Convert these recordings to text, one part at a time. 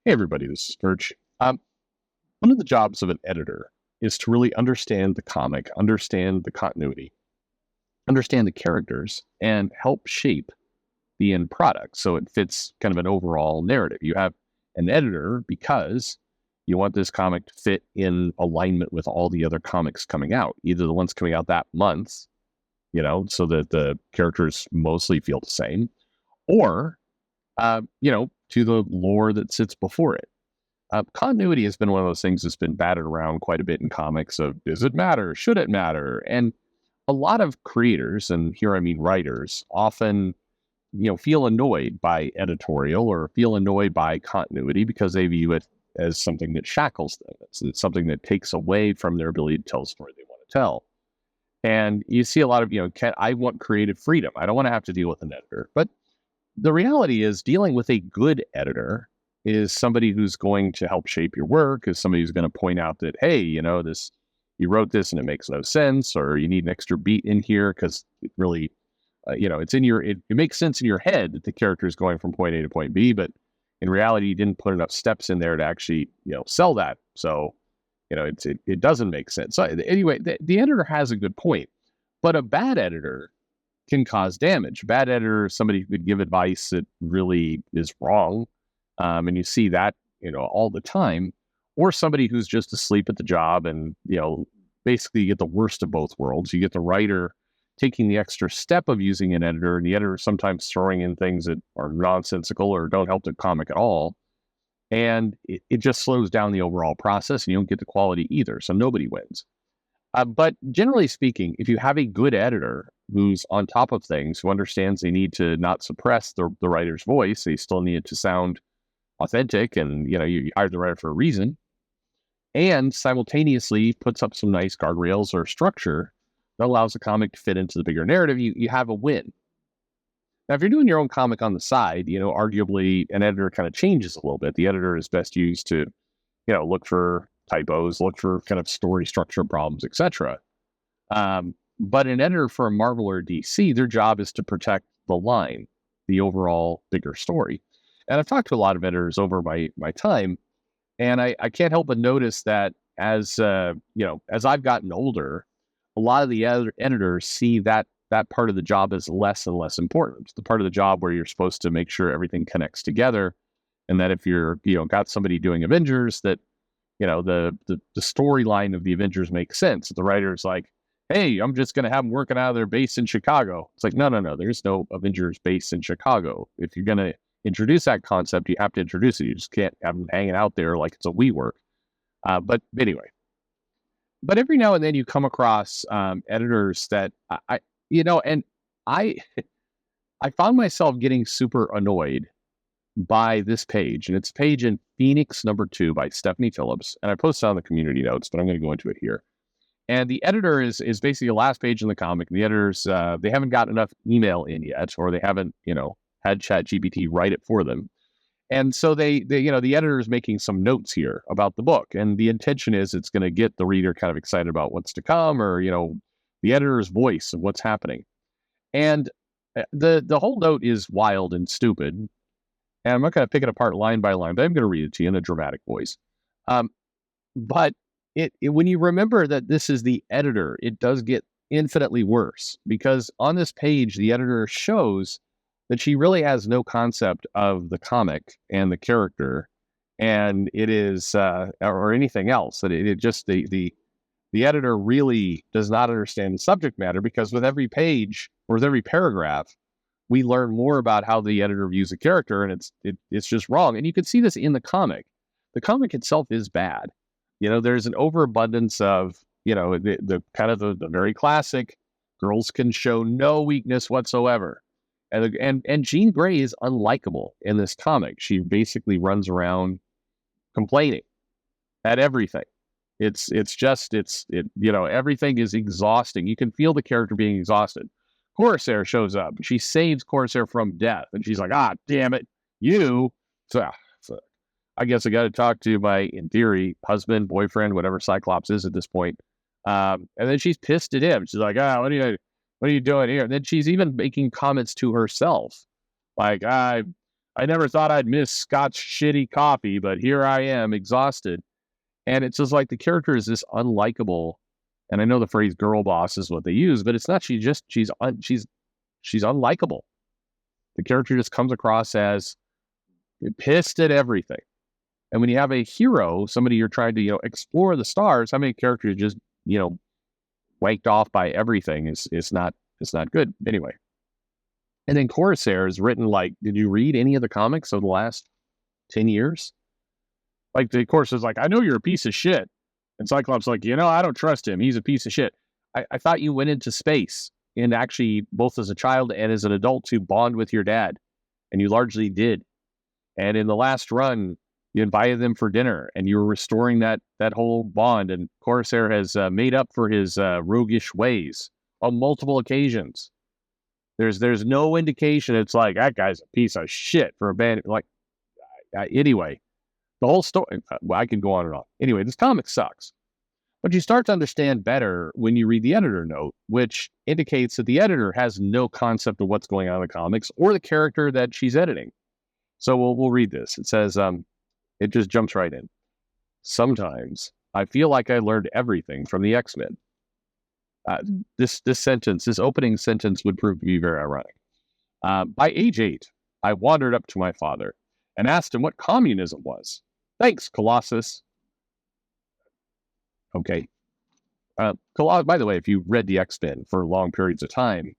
Hey everybody, this is Perch. One of the jobs of an editor is to really understand the comic, understand the continuity, understand the characters, and help shape the end product so it fits kind of an overall narrative. You have an editor because you want this comic to fit in alignment with all the other comics coming out, either the ones coming out that month, so that the characters mostly feel the same, or, to the lore that sits before it. Continuity has been one of those things that's been battered around quite a bit in comics of does it matter? Should it matter? And a lot of creators, and here I mean writers, often, feel annoyed by editorial or feel annoyed by continuity because they view it as something that shackles them. It's something that takes away from their ability to tell the story they want to tell. And you see a lot of, I want creative freedom. I don't want to have to deal with an editor. But the reality is dealing with a good editor is somebody who's going to help shape your work, is somebody who's going to point out that, hey, this, you wrote this and it makes no sense, or you need an extra beat in here because it really, it's in it makes sense in your head that the character is going from point A to point B, but in reality, you didn't put enough steps in there to actually, sell that. So, it doesn't make sense. So anyway, the editor has a good point, but a bad editor can cause damage. A bad editor is somebody who could give advice that really is wrong. And you see that, all the time, or somebody who's just asleep at the job and, basically you get the worst of both worlds. You get the writer taking the extra step of using an editor, and the editor sometimes throwing in things that are nonsensical or don't help the comic at all. And it just slows down the overall process and you don't get the quality either. So nobody wins. But generally speaking, if you have a good editor who's on top of things, who understands they need to not suppress the writer's voice, they still need it to sound authentic, and you hired the writer for a reason, and simultaneously puts up some nice guardrails or structure that allows the comic to fit into the bigger narrative, you have a win. Now, if you're doing your own comic on the side, arguably an editor kind of changes a little bit. The editor is best used to, look for typos, look for kind of story structure problems, etc. But an editor for a Marvel or DC, their job is to protect the line, the overall bigger story. And I've talked to a lot of editors over my time, and I can't help but notice that as as I've gotten older, a lot of the editors see that part of the job as less and less important. The part of the job where you're supposed to make sure everything connects together, and that if you're got somebody doing Avengers, that the storyline of the Avengers makes sense. The writer's like, hey, I'm just going to have them working out of their base in Chicago. It's like, no, there's no Avengers base in Chicago. If you're going to introduce that concept, you have to introduce it. You just can't have them hanging out there like it's a WeWork. But anyway, but every now and then you come across editors that and I I found myself getting super annoyed by this page, and it's page in Phoenix #2 by Stephanie Phillips, and I posted on the community notes, but I'm going to go into it here. And the editor is basically the last page in the comic. And the editors they haven't got enough email in yet, or they haven't had ChatGPT write it for them. And so they the editor is making some notes here about the book, and the intention is it's going to get the reader kind of excited about what's to come, or the editor's voice of what's happening. And the whole note is wild and stupid, and I'm not going to pick it apart line by line, but I'm going to read it to you in a dramatic voice. But when you remember that this is the editor, it does get infinitely worse, because on this page, the editor shows that she really has no concept of the comic and the character, and it is or anything else. That it just the editor really does not understand the subject matter, because with every page or with every paragraph, we learn more about how the editor views a character, and it's just wrong. And you can see this in the comic. The comic itself is bad. There's an overabundance of the kind of the very classic girls can show no weakness whatsoever. And Jean Grey is unlikable in this comic. She basically runs around complaining at everything. Everything is exhausting. You can feel the character being exhausted. Corsair shows up. She saves Corsair from death, and she's like, "Ah, damn it, you!" So I guess I got to talk to my, in theory, husband, boyfriend, whatever Cyclops is at this point. And then she's pissed at him. She's like, "Ah, what are you doing here?" And then she's even making comments to herself, like, I never thought I'd miss Scott's shitty coffee, but here I am, exhausted. And it's just like the character is this unlikable. And I know the phrase "girl boss" is what they use, but it's not. She's unlikable. The character just comes across as pissed at everything. And when you have a hero, somebody you're trying to explore the stars, how many characters just waked off by everything is not good anyway. And then Corsair is written like, did you read any of the comics of the last 10 years? Like the Corsair's like, I know you're a piece of shit. And Cyclops like, I don't trust him. He's a piece of shit. I thought you went into space and actually both as a child and as an adult to bond with your dad. And you largely did. And in the last run, you invited them for dinner and you were restoring that whole bond. And Corsair has made up for his roguish ways on multiple occasions. There's no indication it's like, that guy's a piece of shit for a band. Like, anyway, the whole story, well, I can go on and on. Anyway, this comic sucks. But you start to understand better when you read the editor note, which indicates that the editor has no concept of what's going on in the comics or the character that she's editing. So we'll read this. It says, it just jumps right in. Sometimes I feel like I learned everything from the X-Men. This opening sentence would prove to be very ironic. By age 8, I wandered up to my father and asked him what communism was. Thanks, Colossus. Okay. By the way, if you read the X-Men for long periods of time,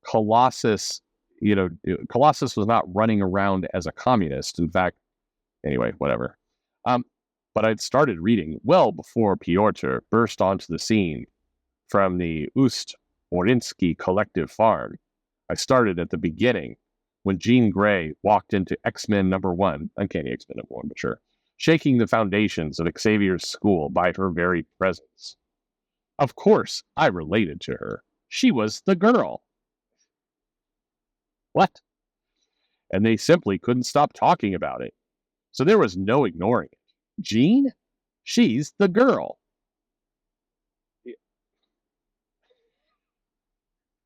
Colossus was not running around as a communist. In fact, anyway, whatever. But I'd started reading well before Piotr burst onto the scene from the Ust-Orinsky Collective Farm. I started at the beginning when Jean Grey walked into X-Men #1, Uncanny X-Men #1, but sure, shaking the foundations of Xavier's school by her very presence. Of course, I related to her. She was the girl. What? And they simply couldn't stop talking about it. So there was no ignoring it. Jean? She's the girl.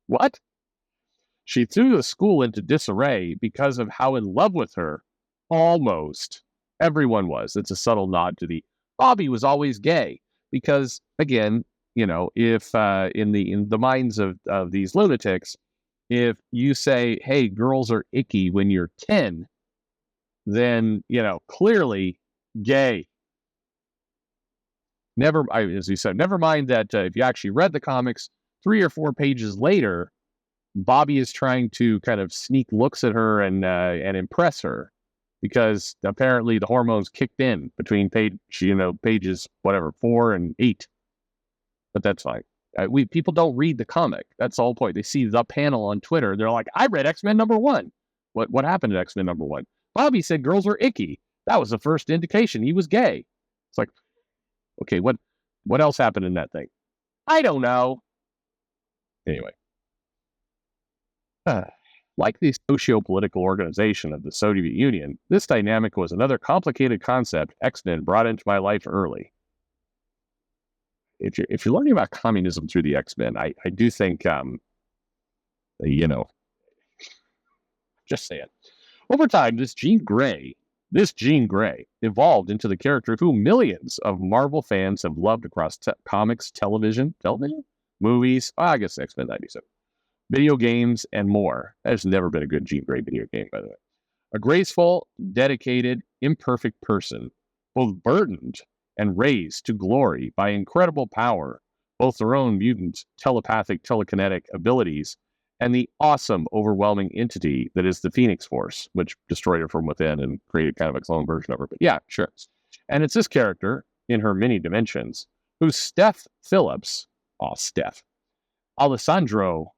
What? She threw the school into disarray because of how in love with her. Almost. Everyone was. It's a subtle nod to the Bobby was always gay. Because, again, if in the minds of these lunatics, if you say, hey, girls are icky when you're 10, then, clearly gay. As you said, never mind that if you actually read the comics, 3 or 4 pages later, Bobby is trying to kind of sneak looks at her and impress her because apparently the hormones kicked in between pages, 4 and 8. But that's fine. People don't read the comic. That's the whole point. They see the panel on Twitter. They're like, I read X-Men #1. What happened at X-Men #1? Bobby said girls were icky. That was the first indication he was gay. It's like, okay, what else happened in that thing? I don't know. Anyway. Like the socio-political organization of the Soviet Union, this dynamic was another complicated concept X-Men brought into my life early. If you're learning about communism through the X-Men, I do think, just saying. Over time, this Jean Grey evolved into the character who millions of Marvel fans have loved across comics, television, movies, I guess X-Men 97, video games, and more. There's never been a good Jean Grey video game, by the way. A graceful, dedicated, imperfect person, both burdened and raised to glory by incredible power, both their own mutant, telepathic, telekinetic abilities, and the awesome, overwhelming entity that is the Phoenix Force, which destroyed her from within and created kind of a clone version of her. But yeah, sure. And it's this character, in her many dimensions, who Steph Phillips, Alessandro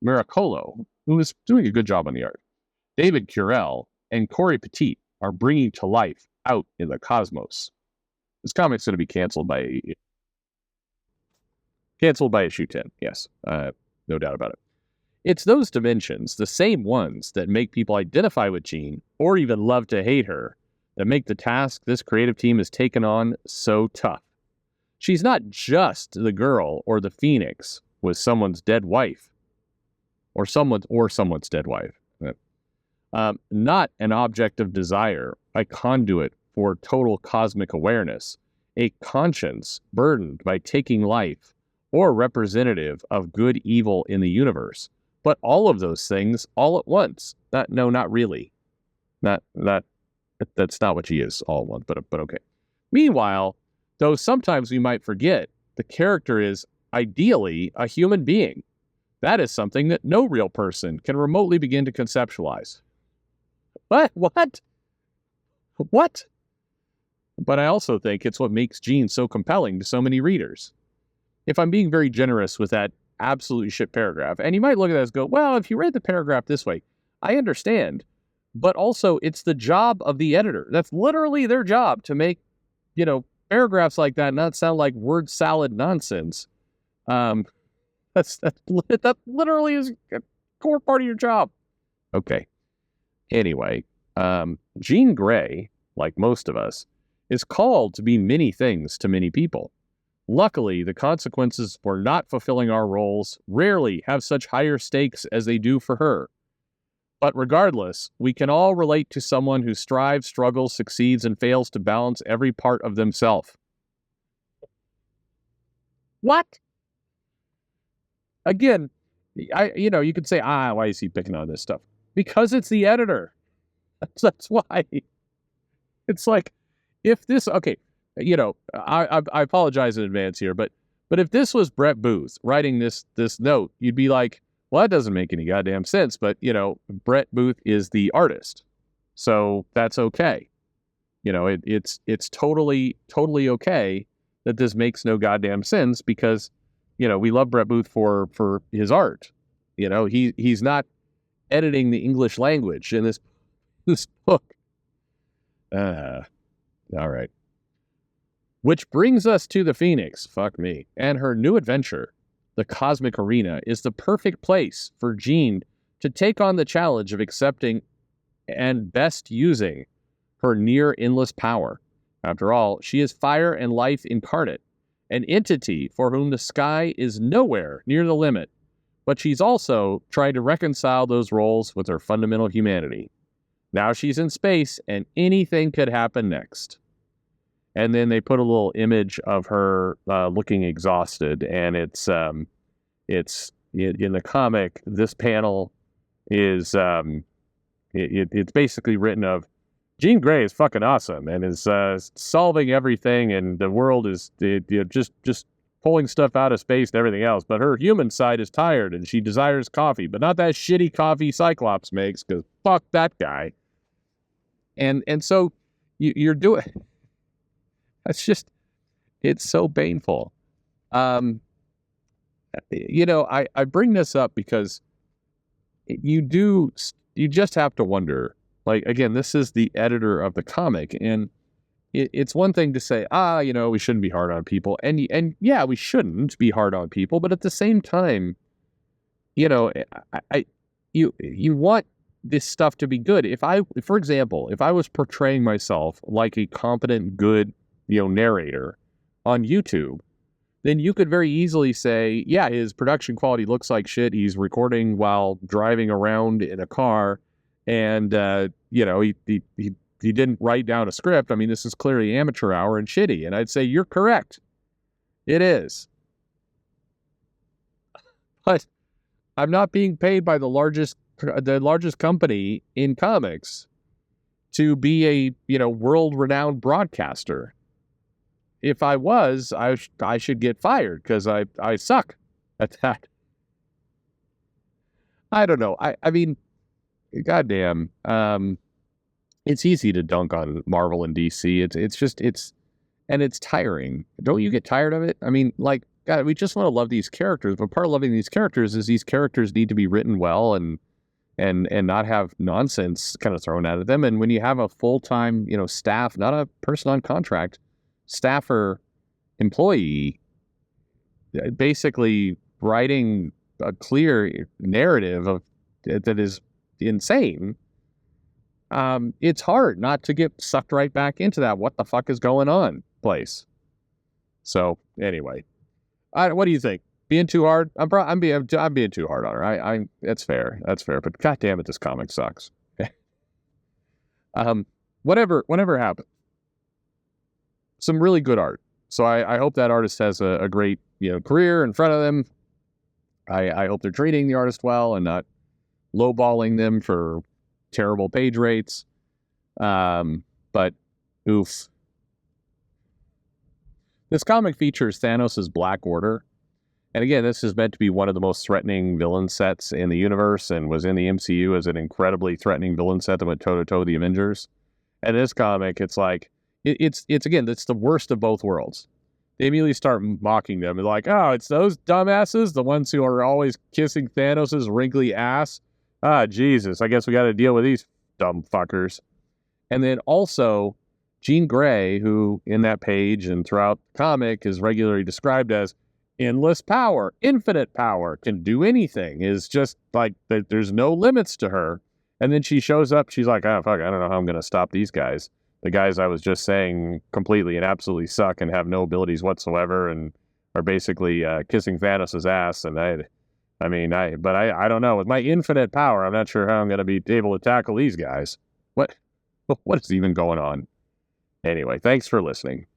Miracolo, who is doing a good job on the art, David Curell, and Corey Petit are bringing to life out in the cosmos. This comic's going to be canceled by issue 10. Yes, no doubt about it. It's those dimensions, the same ones that make people identify with Jean or even love to hate her, that make the task this creative team has taken on so tough. She's not just the girl or the Phoenix with someone's dead wife, or someone's dead wife. not an object of desire, a conduit for total cosmic awareness, a conscience burdened by taking life, or representative of good evil in the universe, but all of those things all at once. No, not really. That's not what she is all at once, but okay. Meanwhile, though sometimes we might forget, the character is ideally a human being. That is something that no real person can remotely begin to conceptualize. What? But I also think it's what makes Jean so compelling to so many readers. If I'm being very generous with that absolute shit paragraph, and you might look at that and go, well, if you read the paragraph this way, I understand. But also, it's the job of the editor. That's literally their job, to make, paragraphs like that not sound like word salad nonsense. That literally is a core part of your job. Okay. Anyway, Jean Grey, like most of us, is called to be many things to many people. Luckily, the consequences for not fulfilling our roles rarely have such higher stakes as they do for her. But regardless, we can all relate to someone who strives, struggles, succeeds, and fails to balance every part of themselves. What? Again, you could say, why is he picking on this stuff? Because it's the editor. That's why. It's like, if this, okay, I apologize in advance here, but if this was Brett Booth writing this note, you'd be like, well, that doesn't make any goddamn sense, but, Brett Booth is the artist, so that's okay. It's totally okay that this makes no goddamn sense, because, we love Brett Booth for his art. He's not editing the English language in this book. All right. Which brings us to the Phoenix, fuck me, and her new adventure. The cosmic arena is the perfect place for Jean to take on the challenge of accepting and best using her near endless power. After all, she is fire and life incarnate, an entity for whom the sky is nowhere near the limit, but she's also trying to reconcile those roles with her fundamental humanity. Now she's in space, and anything could happen next. And then they put a little image of her looking exhausted, and it's in the comic. This panel is it's basically written of Jean Grey is fucking awesome and is solving everything, and the world is just pulling stuff out of space and everything else. But her human side is tired, and she desires coffee, but not that shitty coffee Cyclops makes, because fuck that guy. And so you're doing. It's so painful. I bring this up because you just have to wonder, like, again, this is the editor of the comic, and it's one thing to say, we shouldn't be hard on people. And yeah, we shouldn't be hard on people, but at the same time, you want this stuff to be good. For example, if I was portraying myself like a competent, good, narrator on YouTube, then you could very easily say, yeah, his production quality looks like shit. He's recording while driving around in a car, and he didn't write down a script. I mean, this is clearly amateur hour and shitty. And I'd say, you're correct. It is. But I'm not being paid by the largest company in comics to be a world-renowned broadcaster. If I was, I should get fired, because I suck at that. I don't know. I mean, goddamn. It's easy to dunk on Marvel and DC. It's tiring. Don't you get tired of it? I mean, like, God, we just want to love these characters, but part of loving these characters is these characters need to be written well and not have nonsense kind of thrown out of them. And when you have a full-time, staff, not a person on contract, staffer employee, basically writing a clear narrative that is insane, it's hard not to get sucked right back into that what the fuck is going on place. So anyway, what do you think? Being too hard? I'm being too hard on her. That's fair. But goddamn it, this comic sucks. Whatever happened, some really good art. So I hope that artist has a great career in front of them. I hope they're treating the artist well and not lowballing them for terrible page rates. But oof. This comic features Thanos' Black Order. And again, this is meant to be one of the most threatening villain sets in the universe and was in the MCU as an incredibly threatening villain set that went toe-to-toe with the Avengers. And this comic, it's like, it's the worst of both worlds. They immediately start mocking them. They're like, oh, it's those dumbasses, the ones who are always kissing Thanos' wrinkly ass. Ah, Jesus, I guess we got to deal with these dumb fuckers. And then also, Jean Grey, who in that page and throughout the comic is regularly described as endless power, infinite power, can do anything, is just like, there's no limits to her. And then she shows up, she's like, oh, fuck, I don't know how I'm going to stop these guys. The guys I was just saying completely and absolutely suck and have no abilities whatsoever and are basically kissing Thanos' ass. And I don't know. With my infinite power, I'm not sure how I'm going to be able to tackle these guys. What is even going on? Anyway, thanks for listening.